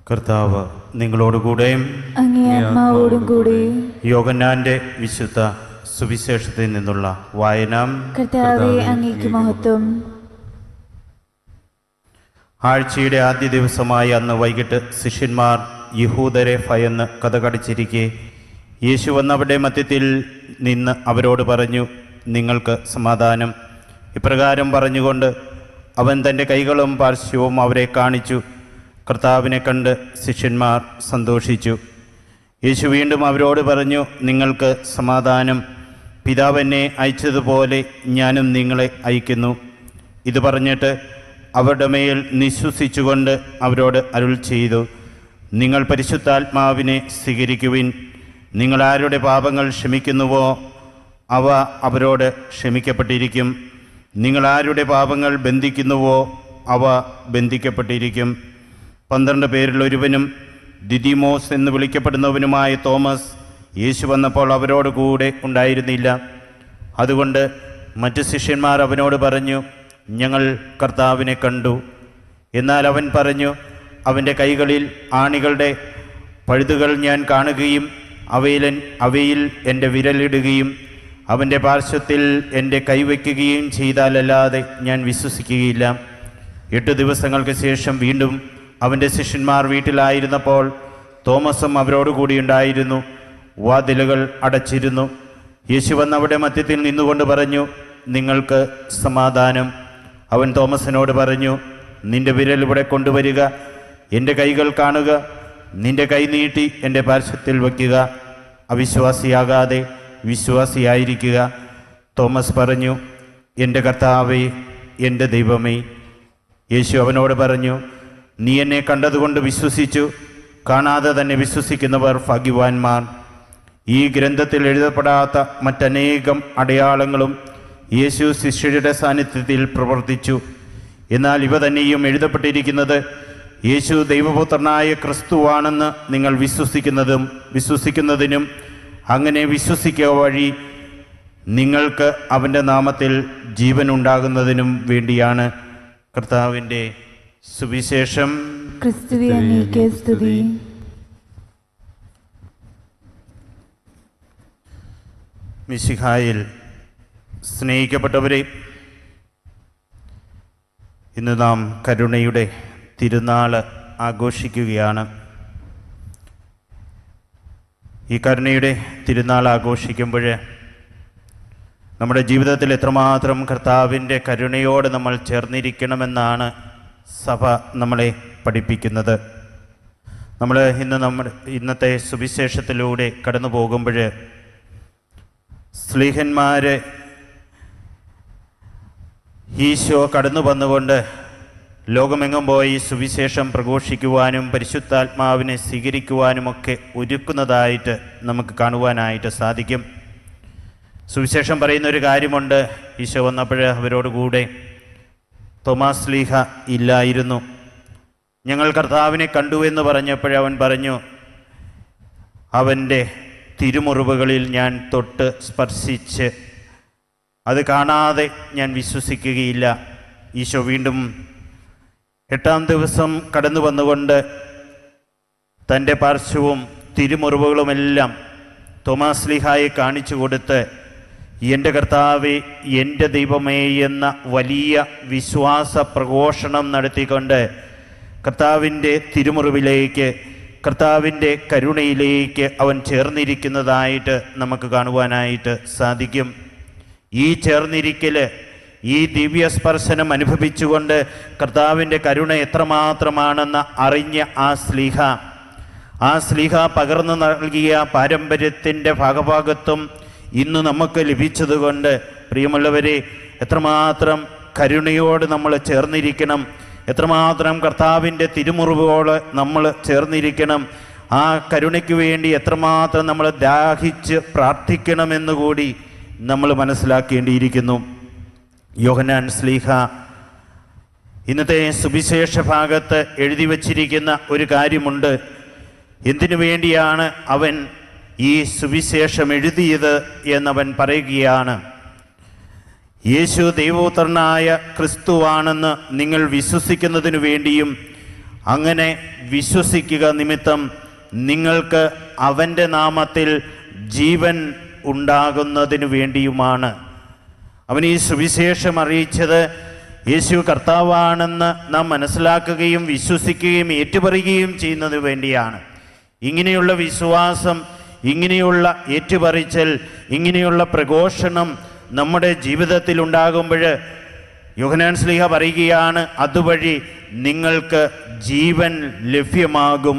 കർത്താവ് നിങ്ങളോടുകൂടെയും അങ്ങേ ആത്മാവോടും കൂടെ. യോഹന്നാന്റെ വിശുദ്ധ സുവിശേഷത്തിൽ നിന്നുള്ള വായന. കർത്താവേ, അങ്ങേക്ക് മഹത്വം. ആഴ്ചയുടെ ആദ്യ ദിവസമായ അന്ന് വൈകിട്ട് ശിഷ്യന്മാർ യഹൂദരെ ഭയന്ന് കതകടിച്ചിരിക്കെ യേശു വന്നവരുടെ മധ്യത്തിൽ നിന്ന് അവരോട് പറഞ്ഞു, നിങ്ങൾക്ക് സമാധാനം. ഇപ്രകാരം പറഞ്ഞുകൊണ്ട് അവൻ തൻ്റെ കൈകളും പാർശ്വവും അവരെ കാണിച്ചു. കർത്താവിനെ കണ്ട് ശിഷ്യന്മാർ സന്തോഷിച്ചു. യേശു വീണ്ടും അവരോട് പറഞ്ഞു, നിങ്ങൾക്ക് സമാധാനം. പിതാവ് എന്നെ അയച്ചതുപോലെ ഞാനും നിങ്ങളെ അയക്കുന്നു. ഇത് പറഞ്ഞിട്ട് അവരുടെ മേൽ നിശ്വസിച്ചുകൊണ്ട് അവരോട് അരുൾ ചെയ്തു, നിങ്ങൾ പരിശുദ്ധാത്മാവിനെ സ്വീകരിക്കുവിൻ. നിങ്ങൾ ആരുടെ പാപങ്ങൾ ക്ഷമിക്കുന്നുവോ അവ അവരോട് ക്ഷമിക്കപ്പെട്ടിരിക്കും. നിങ്ങൾ ആരുടെ പാപങ്ങൾ ബന്ധിക്കുന്നുവോ അവ ബന്ധിക്കപ്പെട്ടിരിക്കും. 12 പേരിൽ ഒരുവനും ദിദിമോസ് എന്ന് വിളിക്കപ്പെടുന്നവനുമായ തോമസ് യേശു വന്നപ്പോൾ അവരോട് കൂടെ ഉണ്ടായിരുന്നില്ല. അതുകൊണ്ട് മറ്റു ശിഷ്യന്മാർ അവനോട് പറഞ്ഞു, ഞങ്ങൾ കർത്താവിനെ കണ്ടു. എന്നാൽ അവൻ പറഞ്ഞു, അവൻ്റെ കൈകളിൽ ആണികളുടെ പഴുതുകൾ ഞാൻ കാണുകയും അവയിൽ എൻ്റെ വിരലിടുകയും അവൻ്റെ പാർശ്വത്തിൽ എൻ്റെ കൈവയ്ക്കുകയും ചെയ്താലല്ലാതെ ഞാൻ വിശ്വസിക്കുകയില്ല. 8 ദിവസങ്ങൾക്ക് ശേഷം വീണ്ടും അവൻ്റെ ശിഷ്യന്മാർ വീട്ടിലായിരുന്നപ്പോൾ തോമസും അവരോടുകൂടി ഉണ്ടായിരുന്നു. വാതിലുകൾ അടച്ചിരുന്നു. യേശു വന്നവിടെ മധ്യത്തിൽ നിന്നുകൊണ്ട് പറഞ്ഞു, നിങ്ങൾക്ക് സമാധാനം. അവൻ തോമസിനോട് പറഞ്ഞു, നിന്റെ വിരൽ ഇവിടെ കൊണ്ടുവരിക, എൻ്റെ കൈകൾ കാണുക. നിന്റെ കൈ നീട്ടി എൻ്റെ പാർശ്വത്തിൽ വയ്ക്കുക. അവിശ്വാസിയാകാതെ വിശ്വാസിയായിരിക്കുക. തോമസ് പറഞ്ഞു, എൻ്റെ കർത്താവേ, എൻ്റെ ദൈവമേ. യേശു അവനോട് പറഞ്ഞു, നീ എന്നെ കണ്ടതുകൊണ്ട് വിശ്വസിച്ചു. കാണാതെ തന്നെ വിശ്വസിക്കുന്നവർ ഭാഗ്യവാന്മാർ. ഈ ഗ്രന്ഥത്തിൽ എഴുതപ്പെടാത്ത മറ്റനേകം അടയാളങ്ങളും യേശു ശിഷ്യരുടെ സാന്നിധ്യത്തിൽ പ്രവർത്തിച്ചു. എന്നാൽ ഇവ തന്നെയും എഴുതപ്പെട്ടിരിക്കുന്നത് യേശു ദൈവപുത്രനായ ക്രിസ്തുവാണെന്ന് നിങ്ങൾ വിശ്വസിക്കുന്നതിനും അങ്ങനെ വിശ്വസിക്കുക വഴി നിങ്ങൾക്ക് അവൻ്റെ നാമത്തിൽ ജീവനുണ്ടാകുന്നതിനും വേണ്ടിയാണ്. കർത്താവിൻ്റെ സുവിശേഷം. ക്രിസ്തുവേ, അങ്ങേക്ക് സ്തുതി. മിശിഹായിൽ സ്നേഹിക്കപ്പെട്ടവരെ, ഇന്ന് നാം കരുണയുടെ തിരുനാൾ ആഘോഷിക്കുകയാണ്. ഈ കരുണയുടെ തിരുനാൾ ആഘോഷിക്കുമ്പോൾ നമ്മുടെ ജീവിതത്തിൽ എത്രമാത്രം കർത്താവിൻ്റെ കരുണയോട് നമ്മൾ ചേർന്നിരിക്കണമെന്നാണ് സഭ നമ്മളെ പഠിപ്പിക്കുന്നത്. നമ്മൾ ഇന്നത്തെ സുവിശേഷത്തിലൂടെ കടന്നു പോകുമ്പോൾ സ്ലീഹന്മാർ ഈശോ കടന്നു വന്നുകൊണ്ട് ലോകമെങ്ങും പോയി സുവിശേഷം പ്രഘോഷിക്കുവാനും പരിശുദ്ധാത്മാവിനെ സ്വീകരിക്കുവാനുമൊക്കെ ഒരുക്കുന്നതായിട്ട് നമുക്ക് കാണുവാനായിട്ട് സാധിക്കും. സുവിശേഷം പറയുന്നൊരു കാര്യമുണ്ട്. ഈശോ വന്നപ്പോൾ അവരോടുകൂടെ തോമാസ് സ്ലീഹ ഇല്ലായിരുന്നു. ഞങ്ങൾ കർത്താവിനെ കണ്ടു എന്ന് പറഞ്ഞപ്പോഴവൻ പറഞ്ഞു, അവൻ്റെ തിരുമുറിവുകളിൽ ഞാൻ തൊട്ട് സ്പർശിച്ച് അത് കാണാതെ ഞാൻ വിശ്വസിക്കുകയില്ല. ഈശോ വീണ്ടും 8-ാം ദിവസം കടന്നു വന്നുകൊണ്ട് തൻ്റെ പാർശ്വവും തിരുമുറിവുകളുമെല്ലാം തോമാസ് സ്ലീഹായെ കാണിച്ചു കൊടുത്ത്, എൻ്റെ കർത്താവേ, എൻ്റെ ദൈവമേ എന്ന വലിയ വിശ്വാസ പ്രഘോഷണം നടത്തിക്കൊണ്ട് കർത്താവിൻ്റെ തിരുമുറിവിലേക്ക്, കർത്താവിൻ്റെ കരുണയിലേക്ക് അവൻ ചേർന്നിരിക്കുന്നതായിട്ട് നമുക്ക് കാണുവാനായിട്ട് സാധിക്കും. ഈ ചേർന്നിരിക്കൽ, ഈ ദിവ്യസ്പർശനം അനുഭവിച്ചുകൊണ്ട് കർത്താവിൻ്റെ കരുണ എത്രമാത്രമാണെന്ന് അറിഞ്ഞ ആ സ്ലീഹ പകർന്നു നൽകിയ പാരമ്പര്യത്തിൻ്റെ ഭാഗഭാഗത്വം ഇന്ന് നമുക്ക് ലഭിച്ചതുകൊണ്ട് പ്രിയമുള്ളവരെ, എത്രമാത്രം കരുണയോട് നമ്മൾ ചേർന്നിരിക്കണം, എത്രമാത്രം കർത്താവിൻ്റെ തിരുമുറിവോട് നമ്മൾ ചേർന്നിരിക്കണം, ആ കരുണയ്ക്ക് വേണ്ടി എത്രമാത്രം നമ്മൾ ദാഹിച്ച് പ്രാർത്ഥിക്കണമെന്നുകൂടി നമ്മൾ മനസ്സിലാക്കേണ്ടിയിരിക്കുന്നു. യോഹന്നാൻ സ്ലീഹ ഇന്നത്തെ സുവിശേഷ ഭാഗത്ത് എഴുതി വച്ചിരിക്കുന്ന ഒരു കാര്യമുണ്ട്. എന്തിനു വേണ്ടിയാണ് അവൻ ഈ സുവിശേഷം എഴുതിയത് എന്നവൻ പറയുകയാണ്. യേശു ദൈവപുത്രനായ ക്രിസ്തുവാണെന്ന് നിങ്ങൾ വിശ്വസിക്കുന്നതിനു വേണ്ടിയും അങ്ങനെ വിശ്വസിക്കുക നിമിത്തം നിങ്ങൾക്ക് അവൻ്റെ നാമത്തിൽ ജീവൻ ഉണ്ടാകുന്നതിനു വേണ്ടിയുമാണ്. അവൻ ഈ സുവിശേഷം അറിയിച്ചത് യേശു കർത്താവാണെന്ന് നാം മനസ്സിലാക്കുകയും വിശ്വസിക്കുകയും ഏറ്റുപറയുകയും ചെയ്യുന്നതിന് വേണ്ടിയാണ്. ഇങ്ങനെയുള്ള വിശ്വാസം, ഇങ്ങനെയുള്ള ഏറ്റുപറിച്ചൽ, ഇങ്ങനെയുള്ള പ്രഘോഷണം നമ്മുടെ ജീവിതത്തിൽ ഉണ്ടാകുമ്പോൾ യോഹന്നാൻ ശ്ലീഹ പറയുകയാണ്, അതുവഴി നിങ്ങൾക്ക് ജീവൻ ലഭ്യമാകും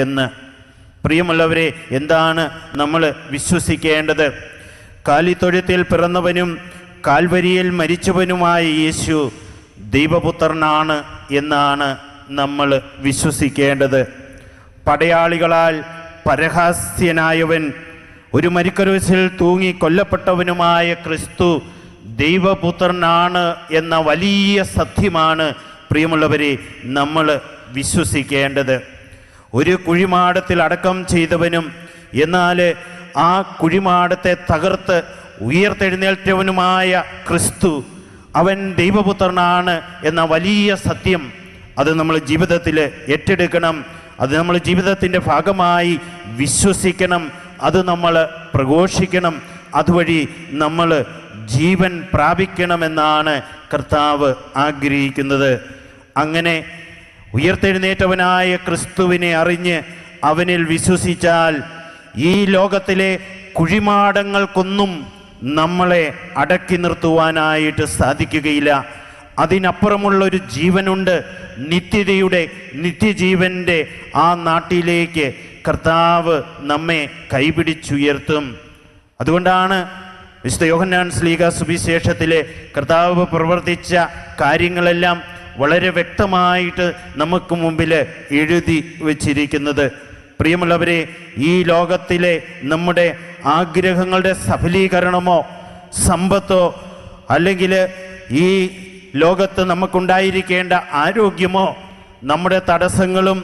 എന്ന്. പ്രിയമുള്ളവരെ, എന്താണ് നമ്മൾ വിശ്വസിക്കേണ്ടത്? കാലിത്തൊഴുത്തിൽ പിറന്നവനും കാൽവരിയിൽ മരിച്ചവനുമായ യേശു ദൈവപുത്രനാണ് എന്നാണ് നമ്മൾ വിശ്വസിക്കേണ്ടത്. പടയാളികളാൽ പരഹാസ്യനായവൻ, ഒരു മരിക്കരുസിൽ തൂങ്ങി കൊല്ലപ്പെട്ടവനുമായ ക്രിസ്തു ദൈവപുത്രനാണ് എന്ന വലിയ സത്യമാണ് പ്രിയമുള്ളവരെ നമ്മൾ വിശ്വസിക്കേണ്ടത്. ഒരു കുഴിമാടത്തിൽ അടക്കം ചെയ്തവനും എന്നാൽ ആ കുഴിമാടത്തെ തകർത്ത് ഉയർത്തെഴുന്നേറ്റവനുമായ ക്രിസ്തു, അവൻ ദൈവപുത്രനാണ് എന്ന വലിയ സത്യം അത് നമ്മൾ ജീവിതത്തിൽ ഏറ്റെടുക്കണം. അത് നമ്മൾ ജീവിതത്തിൻ്റെ ഭാഗമായി വിശ്വസിക്കണം. അത് നമ്മൾ പ്രഘോഷിക്കണം. അതുവഴി നമ്മൾ ജീവൻ പ്രാപിക്കണമെന്നാണ് കർത്താവ് ആഗ്രഹിക്കുന്നത്. അങ്ങനെ ഉയർത്തെഴുന്നേറ്റവനായ ക്രിസ്തുവിനെ അറിഞ്ഞ് അവനിൽ വിശ്വസിച്ചാൽ ഈ ലോകത്തിലെ കുഴിമാടങ്ങൾക്കൊന്നും നമ്മളെ അടക്കി നിർത്തുവാനായിട്ട് സാധിക്കുകയില്ല. അതിനപ്പുറമുള്ളൊരു ജീവനുണ്ട്. നിത്യജീവൻ്റെ ആ നാട്ടിലേക്ക് കർത്താവ് നമ്മെ കൈപിടിച്ചുയർത്തും. അതുകൊണ്ടാണ് വിശുദ്ധ യോഹന്നാൻ ശ്ലീഹ സുവിശേഷത്തിലെ കർത്താവ് പ്രവർത്തിച്ച കാര്യങ്ങളെല്ലാം വളരെ വ്യക്തമായിട്ട് നമുക്ക് മുമ്പിൽ എഴുതി വച്ചിരിക്കുന്നത്. പ്രിയമുള്ളവരെ, ഈ ലോകത്തിലെ നമ്മുടെ ആഗ്രഹങ്ങളുടെ സഫലീകരണമോ സമ്പത്തോ അല്ലെങ്കിൽ ഈ ലോകത്ത് നമുക്കുണ്ടായിരിക്കേണ്ട ആരോഗ്യമോ നമ്മുടെ തടസ്സങ്ങളും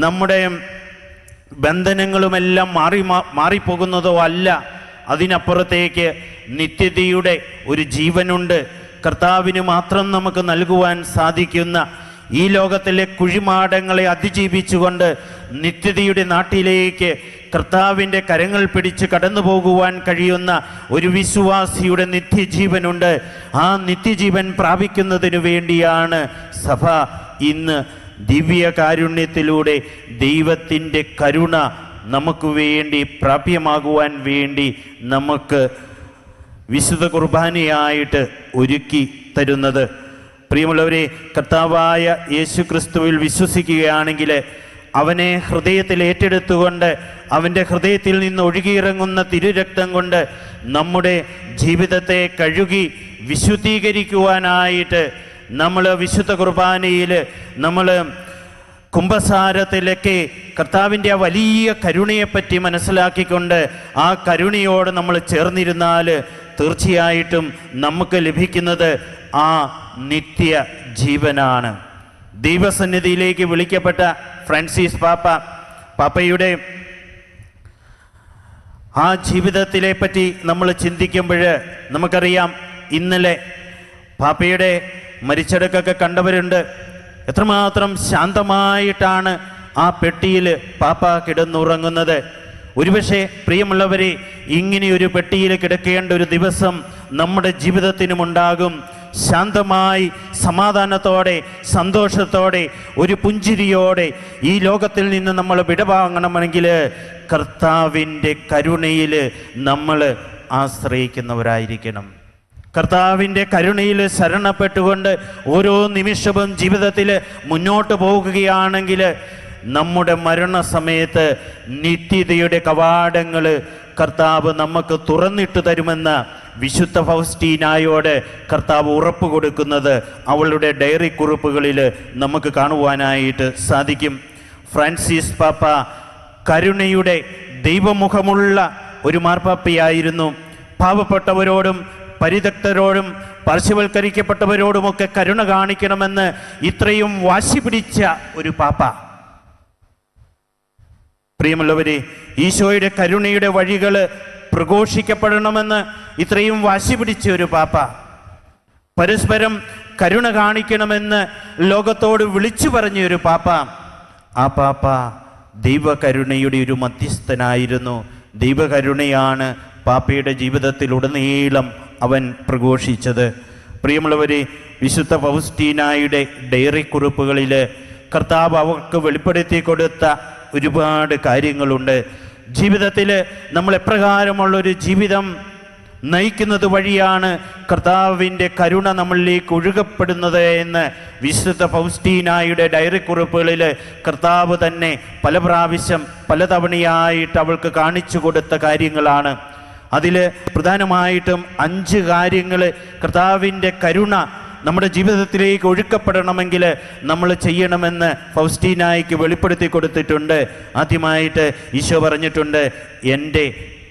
നമ്മുടെ ബന്ധനങ്ങളുമെല്ലാം മാറിപ്പോകുന്നതോ അല്ല. അതിനപ്പുറത്തേക്ക് നിത്യതയുടെ ഒരു ജീവനുണ്ട്. കർത്താവിന് മാത്രം നമുക്ക് നൽകുവാൻ സാധിക്കുന്ന ഈ ലോകത്തിലെ കുഴിമാടങ്ങളെ അതിജീവിച്ചുകൊണ്ട് നിത്യതയുടെ നാട്ടിലേക്ക് കർത്താവിൻ്റെ കരങ്ങൾ പിടിച്ച് കടന്നു പോകുവാൻ കഴിയുന്ന ഒരു വിശ്വാസിയുടെ നിത്യജീവനുണ്ട്. ആ നിത്യജീവൻ പ്രാപിക്കുന്നതിനു വേണ്ടിയാണ് സഭ ഇന്ന് ദിവ്യകാരുണ്യത്തിലൂടെ ദൈവത്തിൻ്റെ കരുണ നമുക്ക് വേണ്ടി പ്രാപ്യമാകുവാൻ വേണ്ടി നമുക്ക് വിശുദ്ധ കുർബാനയായിട്ട് ഒരുക്കി തരുന്നത്. പ്രിയമുള്ളവരെ, കർത്താവായ യേശു ക്രിസ്തുവിൽ വിശ്വസിക്കുകയാണെങ്കിൽ അവനെ ഹൃദയത്തിൽ ഏറ്റെടുത്തുകൊണ്ട് അവൻ്റെ ഹൃദയത്തിൽ നിന്ന് ഒഴുകിയിറങ്ങുന്ന തിരുരക്തം കൊണ്ട് നമ്മുടെ ജീവിതത്തെ കഴുകി വിശുദ്ധീകരിക്കുവാനായിട്ട് നമ്മൾ വിശുദ്ധ കുർബാനയിൽ നമ്മൾ കുംഭസാരത്തിലൊക്കെ കർത്താവിൻ്റെ ആ വലിയ കരുണയെപ്പറ്റി മനസ്സിലാക്കിക്കൊണ്ട് ആ കരുണയോട് നമ്മൾ ചേർന്നിരുന്നാൽ തീർച്ചയായിട്ടും നമുക്ക് ലഭിക്കുന്നത് ആ നിത്യ ജീവനാണ്. ദൈവസന്നിധിയിലേക്ക് വിളിക്കപ്പെട്ട ഫ്രാൻസിസ് പാപ്പയുടെ ആ ജീവിതത്തിലെ പറ്റി നമ്മൾ ചിന്തിക്കുമ്പോൾ നമുക്കറിയാം, ഇന്നലെ പാപ്പയുടെ മരിച്ചടക്കൊക്കെ കണ്ടവരുണ്ട്. എത്രമാത്രം ശാന്തമായിട്ടാണ് ആ പെട്ടിയിൽ പാപ്പ കിടന്നുറങ്ങുന്നത്. ഒരുപക്ഷെ പ്രിയമുള്ളവരെ, ഇങ്ങനെയൊരു പെട്ടിയിൽ കിടക്കേണ്ട ഒരു ദിവസം നമ്മുടെ ജീവിതത്തിനുമുണ്ടാകും. ശാന്തമായി സമാധാനത്തോടെ സന്തോഷത്തോടെ ഒരു പുഞ്ചിരിയോടെ ഈ ലോകത്തിൽ നിന്ന് നമ്മൾ വിടവാങ്ങണമെങ്കിൽ കർത്താവിൻ്റെ കരുണയിൽ നമ്മൾ ആശ്രയിക്കുന്നവരായിരിക്കണം. കർത്താവിൻ്റെ കരുണയിൽ ശരണപ്പെട്ടുകൊണ്ട് ഓരോ നിമിഷവും ജീവിതത്തിൽ മുന്നോട്ട് പോകുകയാണെങ്കിൽ നമ്മുടെ മരണസമയത്ത് നിത്യതയുടെ കവാടങ്ങൾ കർത്താവ് നമുക്ക് തുറന്നിട്ട് തരുമെന്ന് വിശുദ്ധ ഫൗസ്റ്റീനായോട് കർത്താവ് ഉറപ്പ് കൊടുക്കുന്നത് അവളുടെ ഡയറി കുറിപ്പുകളിൽ നമുക്ക് കാണുവാനായിട്ട് സാധിക്കും. ഫ്രാൻസിസ് പാപ്പ കരുണയുടെ ദൈവമുഖമുള്ള ഒരു മാർപ്പാപ്പയായിരുന്നു. പാവപ്പെട്ടവരോടും പരിത്യക്തരോടും പാർശ്വവൽക്കരിക്കപ്പെട്ടവരോടുമൊക്കെ കരുണ കാണിക്കണമെന്ന് ഇത്രയും വാശി പിടിച്ച ഒരു പാപ്പ. പ്രിയമുള്ളവരെ, ഈശോയുടെ കരുണയുടെ വഴികൾ പ്രഘോഷിക്കപ്പെടണമെന്ന് ഇത്രയും വാശി പിടിച്ച ഒരു പാപ്പ. പരസ്പരം കരുണ കാണിക്കണമെന്ന് ലോകത്തോട് വിളിച്ചു പറഞ്ഞ ഒരു പാപ്പ. ആ പാപ്പ ദൈവകരുണയുടെ ഒരു മധ്യസ്ഥനായിരുന്നു. ദൈവകരുണയാണ് പാപ്പയുടെ ജീവിതത്തിലുടനീളം അവൻ പ്രഘോഷിച്ചത്. പ്രിയമുള്ളവരെ, വിശുദ്ധ ഫൗസ്റ്റീനായുടെ ഡയറി കുറിപ്പുകളിൽ കർത്താവ് അവർക്ക് വെളിപ്പെടുത്തി കൊടുത്ത ഒരുപാട് കാര്യങ്ങളുണ്ട്. ജീവിതത്തിൽ നമ്മൾ എപ്രകാരമുള്ളൊരു ജീവിതം നയിക്കുന്നത് വഴിയാണ് കർത്താവിൻ്റെ കരുണ നമ്മളിലേക്ക് ഒഴുകപ്പെടുന്നത് എന്ന് വിശുദ്ധ ഫൗസ്റ്റീനായുടെ ഡയറി കുറിപ്പുകളിൽ കർത്താവ് തന്നെ പല പ്രാവശ്യം പലതവണയായിട്ട് അവൾക്ക് കാണിച്ചു കൊടുത്ത കാര്യങ്ങളാണ്. അതിൽ പ്രധാനമായിട്ടും 5 കാര്യങ്ങൾ കർത്താവിൻ്റെ കരുണ നമ്മുടെ ജീവിതത്തിലേക്ക് ഒഴുക്കപ്പെടണമെങ്കിൽ നമ്മൾ ചെയ്യണമെന്ന് ഫൗസ്റ്റീനായ്ക്ക് വെളിപ്പെടുത്തി കൊടുത്തിട്ടുണ്ട്. ആദ്യമായിട്ട് ഈശോ പറഞ്ഞിട്ടുണ്ട്, എൻ്റെ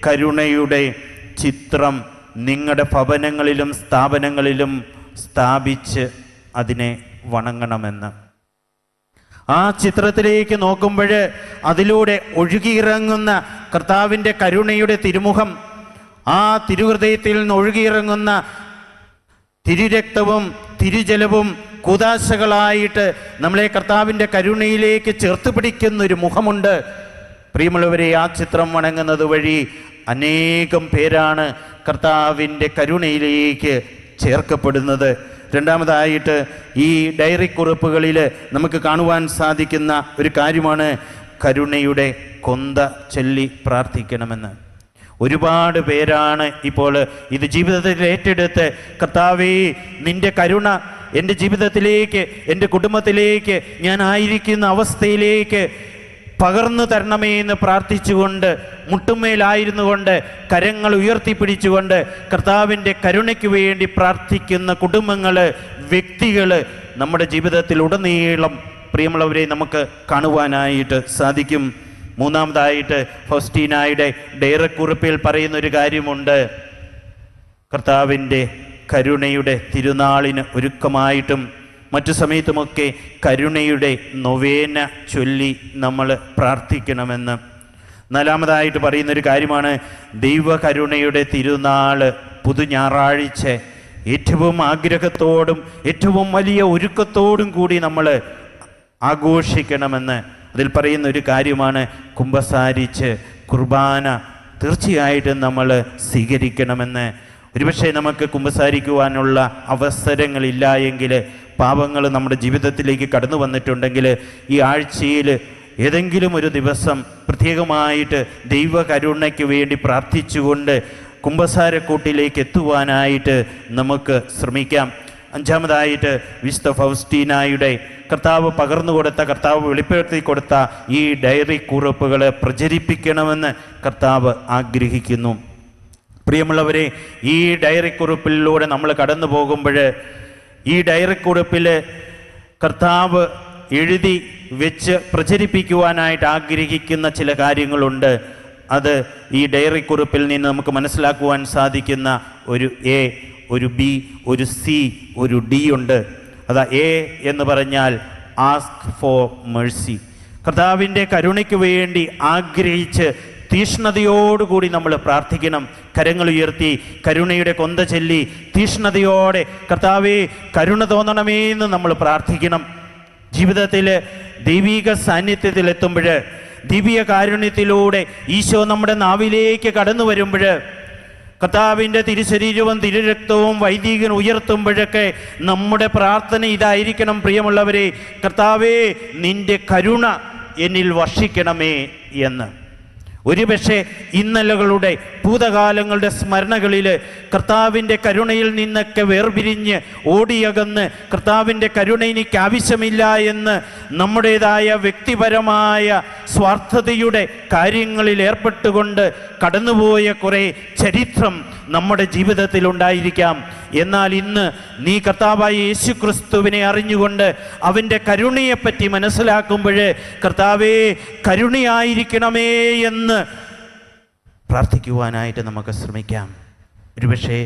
കരുണയുടെ ചിത്രം നിങ്ങളുടെ ഭവനങ്ങളിലും സ്ഥാപനങ്ങളിലും സ്ഥാപിച്ച് അതിനെ വണങ്ങണമെന്ന്. ആ ചിത്രത്തിലേക്ക് നോക്കുമ്പോൾ അതിലൂടെ ഒഴുകിയിറങ്ങുന്ന കർത്താവിൻ്റെ കരുണയുടെ തിരുമുഖം, ആ തിരുഹൃദയത്തിൽ നിന്ന് ഒഴുകിയിറങ്ങുന്ന തിരുരക്തവും തിരുജലവും കൂദാശകളായിട്ട് നമ്മളെ കർത്താവിൻ്റെ കരുണയിലേക്ക് ചേർത്ത് പിടിക്കുന്നൊരു മുഖമുണ്ട്. പ്രിയമുള്ളവരെ, ആ ചിത്രം വണങ്ങുന്നത് വഴി അനേകം പേരാണ് കർത്താവിൻ്റെ കരുണയിലേക്ക് ചേർക്കപ്പെടുന്നത്. രണ്ടാമതായിട്ട് ഈ ഡയറി കുറിപ്പുകളിൽ നമുക്ക് കാണുവാൻ സാധിക്കുന്ന ഒരു കാര്യമാണ് കരുണയുടെ കൊന്ത ചൊല്ലി പ്രാർത്ഥിക്കണമെന്ന്. ഒരുപാട് പേരാണ് ഇപ്പോൾ ഇത് ജീവിതത്തിൽ ഏറ്റെടുത്ത്, കർത്താവേ നിൻ്റെ കരുണ എൻ്റെ ജീവിതത്തിലേക്ക്, എൻ്റെ കുടുംബത്തിലേക്ക്, ഞാൻ ആയിരിക്കുന്ന അവസ്ഥയിലേക്ക് പകർന്നു തരണമേ എന്ന് പ്രാർത്ഥിച്ചുകൊണ്ട്, മുട്ടുമേലായിരുന്നു കൊണ്ട്, കരങ്ങൾ ഉയർത്തിപ്പിടിച്ചുകൊണ്ട് കർത്താവിൻ്റെ കരുണയ്ക്ക് വേണ്ടി പ്രാർത്ഥിക്കുന്ന കുടുംബങ്ങൾ, വ്യക്തികൾ നമ്മുടെ ജീവിതത്തിൽ ഉടനീളം പ്രിയമുള്ളവരെ നമുക്ക് കാണുവാനായിട്ട് സാധിക്കും. മൂന്നാമതായിട്ട് ഫൗസ്റ്റീനായുടെ ഡയറി കുറിപ്പിൽ പറയുന്നൊരു കാര്യമുണ്ട്. കർത്താവിൻ്റെ കരുണയുടെ തിരുനാളിന് ഒരുക്കമായിട്ടും മറ്റു സമയത്തുമൊക്കെ കരുണയുടെ നൊവേന ചൊല്ലി നമ്മൾ പ്രാർത്ഥിക്കണമെന്ന്. നാലാമതായിട്ട് പറയുന്നൊരു കാര്യമാണ് ദൈവകരുണയുടെ തിരുനാൾ പുതു ഞായറാഴ്ച ഏറ്റവും ആഗ്രഹത്തോടും ഏറ്റവും വലിയ ഒരുക്കത്തോടും കൂടി നമ്മൾ ആഘോഷിക്കണമെന്ന്. അതിൽ പറയുന്ന ഒരു കാര്യമാണ് കുമ്പസാരിച്ച് കുർബാന തീർച്ചയായിട്ടും നമ്മൾ സ്വീകരിക്കണമെന്ന്. ഒരുപക്ഷെ നമുക്ക് കുമ്പസാരിക്കുവാനുള്ള അവസരങ്ങളില്ല എങ്കിൽ, പാപങ്ങൾ നമ്മുടെ ജീവിതത്തിലേക്ക് കടന്നു വന്നിട്ടുണ്ടെങ്കിൽ, ഈ ആഴ്ചയിൽ ഏതെങ്കിലും ഒരു ദിവസം പ്രത്യേകമായിട്ട് ദൈവകരുണയ്ക്ക് വേണ്ടി പ്രാർത്ഥിച്ചുകൊണ്ട് കുമ്പസാരക്കൂട്ടിലേക്ക് എത്തുവാനായിട്ട് നമുക്ക് ശ്രമിക്കാം. അഞ്ചാമതായിട്ട് വിശുദ്ധ ഫൗസ്റ്റീനായുടെ കർത്താവ് പകർന്നു കൊടുത്ത, കർത്താവ് വെളിപ്പെടുത്തി കൊടുത്ത ഈ ഡയറി കുറിപ്പുകൾ പ്രചരിപ്പിക്കണമെന്ന് കർത്താവ് ആഗ്രഹിക്കുന്നു. പ്രിയമുള്ളവരെ, ഈ ഡയറി കുറിപ്പിലൂടെ നമ്മൾ കടന്നു പോകുമ്പോൾ, ഈ ഡയറി കുറിപ്പിൽ കർത്താവ് എഴുതി വെച്ച് പ്രചരിപ്പിക്കുവാനായിട്ട് ആഗ്രഹിക്കുന്ന ചില കാര്യങ്ങളുണ്ട്. അത് ഈ ഡയറി കുറിപ്പിൽ നിന്ന് നമുക്ക് മനസ്സിലാക്കുവാൻ സാധിക്കുന്ന ഒരു എ, ഒരു ബി, ഒരു സി, ഒരു ഡി ഉണ്ട്. അതാ എ എന്ന് പറഞ്ഞാൽ ആസ്ക് ഫോർ മേഴ്സി. കർത്താവിൻ്റെ കരുണയ്ക്ക് വേണ്ടി ആഗ്രഹിച്ച് തീഷ്ണതയോടുകൂടി നമ്മൾ പ്രാർത്ഥിക്കണം. കരങ്ങൾ ഉയർത്തി കരുണയുടെ കൊന്ത ചൊല്ലി തീഷ്ണതയോടെ കർത്താവേ കരുണ തോന്നണമേ എന്ന് നമ്മൾ പ്രാർത്ഥിക്കണം. ജീവിതത്തിൽ ദൈവിക സാന്നിധ്യത്തിൽ എത്തുമ്പോൾ, ദിവ്യ കാരുണ്യത്തിലൂടെ ഈശോ നമ്മുടെ നാവിലേക്ക് കടന്നു വരുമ്പോൾ, കർത്താവിൻ്റെ തിരുശരീരവും തിരുരക്തവും വൈദികൻ ഉയർത്തുമ്പോഴൊക്കെ നമ്മുടെ പ്രാർത്ഥന ഇതായിരിക്കണം. പ്രിയമുള്ളവരെ, കർത്താവേ നിൻ്റെ കരുണ എന്നിൽ വർഷിക്കണമേ എന്ന്. ഒരുപക്ഷെ ഇന്നലകളുടെ ഭൂതകാലങ്ങളുടെ സ്മരണകളിൽ കർത്താവിൻ്റെ കരുണയിൽ നിന്നൊക്കെ വേർപിരിഞ്ഞ് ഓടിയകന്ന് കർത്താവിൻ്റെ കരുണ എനിക്ക് ആവശ്യമില്ല എന്ന് നമ്മുടേതായ വ്യക്തിപരമായ സ്വാർത്ഥതയുടെ കാര്യങ്ങളിൽ ഏർപ്പെട്ടുകൊണ്ട് കടന്നുപോയ കുറേ ചരിത്രം നമ്മുടെ ജീവിതത്തിൽ ഉണ്ടായിരിക്കാം. എന്നാൽ ഇന്ന് നീ കർത്താവായ യേശു ക്രിസ്തുവിനെ അറിഞ്ഞുകൊണ്ട് അവൻ്റെ കരുണയെപ്പറ്റി മനസ്സിലാക്കുമ്പോൾ, കർത്താവേ കരുണയായിരിക്കണമേ എന്ന് പ്രാർത്ഥിക്കുവാനായിട്ട് നമുക്ക് ശ്രമിക്കാം. ഒരുപക്ഷെ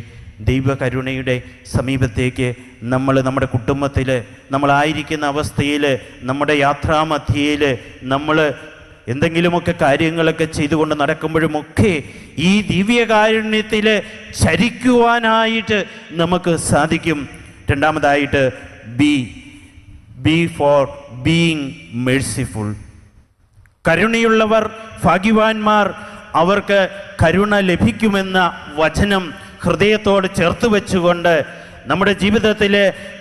ദൈവകരുണയുടെ സമീപത്തേക്ക് നമ്മൾ നമ്മുടെ കുടുംബത്തിൽ, നമ്മളായിരിക്കുന്ന അവസ്ഥയിൽ, നമ്മുടെ യാത്രാമധ്യയിൽ നമ്മൾ എന്തെങ്കിലുമൊക്കെ കാര്യങ്ങളൊക്കെ ചെയ്തുകൊണ്ട് നടക്കുമ്പോഴുമൊക്കെ ഈ ദിവ്യകാരുണ്യത്തിൽ ചരിക്കുവാനായിട്ട് നമുക്ക് സാധിക്കും. രണ്ടാമതായിട്ട് ബി ഫോർ ബീയിങ് മേഴ്സിഫുൾ. കരുണയുള്ളവർ ഭാഗ്യവാന്മാർ, അവർക്ക് കരുണ ലഭിക്കുമെന്ന വചനം ഹൃദയത്തോട് ചേർത്ത് വെച്ചുകൊണ്ട് നമ്മുടെ ജീവിതത്തിൽ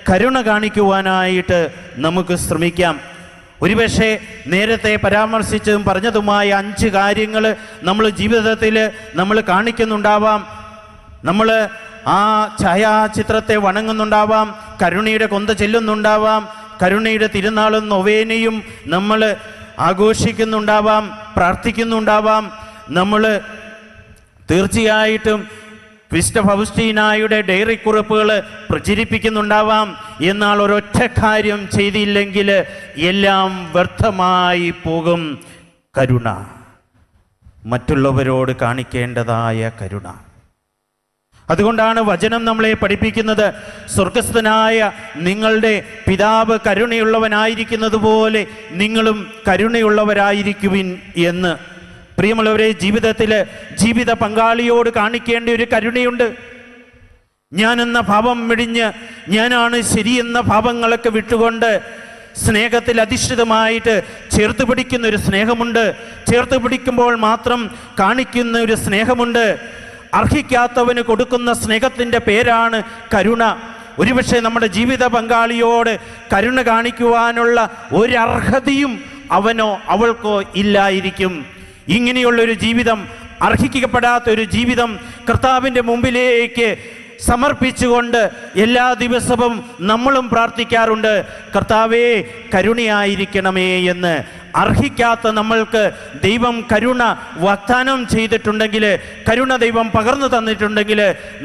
കരുണ കാണിക്കുവാനായിട്ട് നമുക്ക് ശ്രമിക്കാം. ഒരുപക്ഷെ നേരത്തെ പരാമർശിച്ചതും പറഞ്ഞതുമായ 5 കാര്യങ്ങൾ നമ്മൾ ജീവിതത്തിൽ നമ്മൾ കാണിക്കുന്നുണ്ടാവാം. നമ്മൾ ആ ഛായാചിത്രത്തെ വണങ്ങുന്നുണ്ടാവാം, കരുണയുടെ കൊന്ത ചെല്ലുന്നുണ്ടാവാം, കരുണയുടെ തിരുനാളും നൊവേനയും നമ്മൾ ആഘോഷിക്കുന്നുണ്ടാവാം, പ്രാർത്ഥിക്കുന്നുണ്ടാവാം. നമ്മൾ തീർച്ചയായിട്ടും വിശുദ്ധ ഫൗസ്റ്റീനായുടെ ഡയറി കുറിപ്പുകൾ പ്രചരിപ്പിക്കുന്നുണ്ടാവാം. എന്നാൽ ഒരൊറ്റ കാര്യം ചെയ്തില്ലെങ്കിൽ എല്ലാം വ്യർത്ഥമായി പോകും. കരുണ, മറ്റുള്ളവരോട് കാണിക്കേണ്ടതായ കരുണ. അതുകൊണ്ടാണ് വചനം നമ്മളെ പഠിപ്പിക്കുന്നത്, സ്വർഗസ്ഥനായ നിങ്ങളുടെ പിതാവ് കരുണയുള്ളവനായിരിക്കുന്നത് പോലെ നിങ്ങളും കരുണയുള്ളവരായിരിക്കുവിൻ എന്ന്. പ്രിയമുള്ളവരെ, ജീവിതത്തിൽ ജീവിത പങ്കാളിയോട് കാണിക്കേണ്ട ഒരു കരുണയുണ്ട്. ഞാനെന്ന ഭാവം വെടിഞ്ഞ് ഞാനാണ് ശരിയെന്ന ഭാവങ്ങളൊക്കെ വിട്ടുകൊണ്ട് സ്നേഹത്തിൽ അധിഷ്ഠിതമായിട്ട് ചേർത്ത് പിടിക്കുന്ന ഒരു സ്നേഹമുണ്ട്. ചേർത്ത് പിടിക്കുമ്പോൾ മാത്രം കാണിക്കുന്ന ഒരു സ്നേഹമുണ്ട്. അർഹിക്കാത്തവന് കൊടുക്കുന്ന സ്നേഹത്തിൻ്റെ പേരാണ് കരുണ. ഒരുപക്ഷെ നമ്മുടെ ജീവിത പങ്കാളിയോട് കരുണ കാണിക്കുവാനുള്ള ഒരർഹതയും അവനോ അവൾക്കോ ഇല്ലായിരിക്കും. ഇങ്ങനെയുള്ളൊരു ജീവിതം, അർഹിക്കപ്പെടാത്തൊരു ജീവിതം കർത്താവിൻ്റെ മുമ്പിലേക്ക് സമർപ്പിച്ചുകൊണ്ട് എല്ലാ ദിവസവും നമ്മളും പ്രാർത്ഥിക്കാറുണ്ട്, കർത്താവേ കരുണയായിരിക്കണമേ എന്ന്. അർഹിക്കാത്ത നമ്മൾക്ക് ദൈവം കരുണ വാഗ്ദാനം ചെയ്തിട്ടുണ്ടെങ്കിൽ, കരുണ ദൈവം പകർന്നു തന്നിട്ടുണ്ടെങ്കിൽ,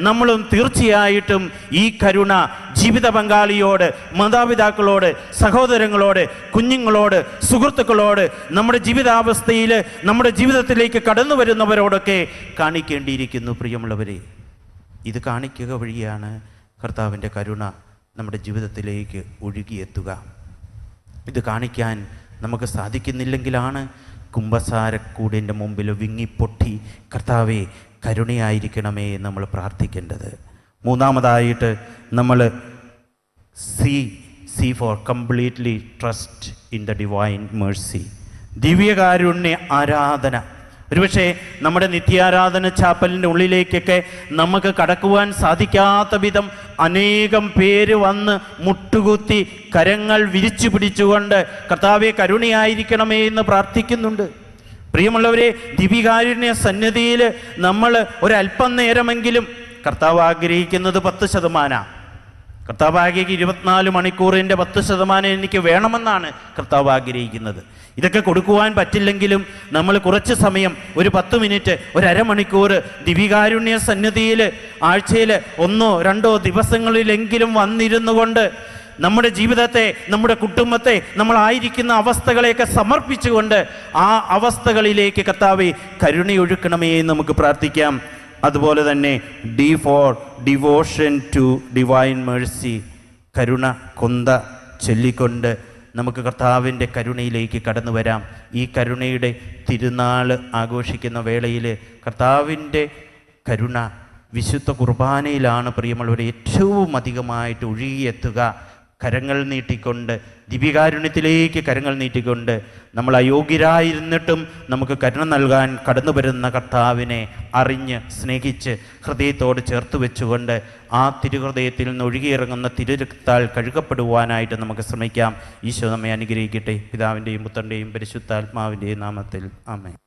നമ്മളും തീർച്ചയായിട്ടും ഈ കരുണ ജീവിത പങ്കാളിയോട്, മാതാപിതാക്കളോട്, സഹോദരങ്ങളോട്, കുഞ്ഞുങ്ങളോട്, സുഹൃത്തുക്കളോട്, നമ്മുടെ ജീവിതാവസ്ഥയിൽ നമ്മുടെ ജീവിതത്തിലേക്ക് കടന്നു വരുന്നവരോടൊക്കെ കാണിക്കേണ്ടിയിരിക്കുന്നു. പ്രിയമുള്ളവരെ, ഇത് കാണിക്കുക വഴിയാണ് കർത്താവിൻ്റെ കരുണ നമ്മുടെ ജീവിതത്തിലേക്ക് ഒഴുകിയെത്തുക. ഇത് കാണിക്കാൻ നമുക്ക് സാധിക്കുന്നില്ലെങ്കിലാണ് കുമ്പസാരക്കൂടിൻ്റെ മുമ്പിൽ വിങ്ങിപ്പൊട്ടി കർത്താവേ കരുണയായിരിക്കണമേ എന്ന് നമ്മൾ പ്രാർത്ഥിക്കേണ്ടത്. മൂന്നാമതായിട്ട് നമ്മൾ C four completely trust in the divine mercy, ദിവ്യകാരുണ്യ ആരാധന. ഒരുപക്ഷെ നമ്മുടെ നിത്യാരാധന ചാപ്പലിൻ്റെ ഉള്ളിലേക്കൊക്കെ നമുക്ക് കടക്കുവാൻ സാധിക്കാത്ത വിധം അനേകം പേര് വന്ന് മുട്ടുകുത്തി കരങ്ങൾ വിരിച്ചു പിടിച്ചുകൊണ്ട് കർത്താവെ കരുണയായിരിക്കണമേ എന്ന് പ്രാർത്ഥിക്കുന്നുണ്ട്. പ്രിയമുള്ളവരെ, ദിവ്യകാരുണ്യ സന്നിധിയിൽ നമ്മൾ ഒരല്പം നേരമെങ്കിലും, കർത്താവ് ആഗ്രഹിക്കുന്നത് 10%. കർത്താവ് ആഗ്രഹിക്കുക 24 മണിക്കൂറിൻ്റെ 10% എനിക്ക് വേണമെന്നാണ് കർത്താവ് ആഗ്രഹിക്കുന്നത്. ഇതൊക്കെ കൊടുക്കുവാൻ പറ്റില്ലെങ്കിലും നമ്മൾ കുറച്ച് സമയം, ഒരു 10 മിനിറ്റ്, ഒരു അരമണിക്കൂർ ദിവ്യകാരുണ്യ സന്നിധിയിൽ ആഴ്ചയിൽ 1-2 ദിവസങ്ങളിലെങ്കിലും വന്നിരുന്നു കൊണ്ട് നമ്മുടെ ജീവിതത്തെ, നമ്മുടെ കുടുംബത്തെ, നമ്മളായിരിക്കുന്ന അവസ്ഥകളെയൊക്കെ സമർപ്പിച്ചുകൊണ്ട് ആ അവസ്ഥകളിലേക്ക് കർത്താവേ കരുണയൊഴുക്കണമേ എന്ന് നമുക്ക് പ്രാർത്ഥിക്കാം. അതുപോലെ തന്നെ D for devotion to divine mercy, കരുണ കൊന്ത ചൊല്ലിക്കൊണ്ട് നമുക്ക് കർത്താവിൻ്റെ കരുണയിലേക്ക് കടന്നു വരാം. ഈ കരുണയുടെ തിരുനാൾ ആഘോഷിക്കുന്ന വേളയിൽ കർത്താവിൻ്റെ കരുണ വിശുദ്ധ കുർബാനയിലാണ് പ്രിയമുള്ളവരെ ഏറ്റവും അധികമായിട്ട് ഒഴുകിയെത്തുക. കരങ്ങൾ നീട്ടിക്കൊണ്ട്, ദിവ്യകാരുണ്യത്തിലേക്ക് കരങ്ങൾ നീട്ടിക്കൊണ്ട്, നമ്മൾ അയോഗ്യരായിരുന്നിട്ടും നമുക്ക് കരുണ നൽകാൻ കടന്നു വരുന്ന കർത്താവിനെ അറിഞ്ഞ് സ്നേഹിച്ച് ഹൃദയത്തോട് ചേർത്ത് വെച്ചുകൊണ്ട് ആ തിരുഹൃദയത്തിൽ നിന്ന് ഒഴുകിയിറങ്ങുന്ന തിരുരക്താൽ കഴുകപ്പെടുവാനായിട്ട് നമുക്ക് ശ്രമിക്കാം. ഈശോ നമ്മെ അനുഗ്രഹിക്കട്ടെ. പിതാവിൻ്റെയും പുത്രൻ്റെയും പരിശുദ്ധാത്മാവിൻ്റെയും നാമത്തിൽ ആമേൻ.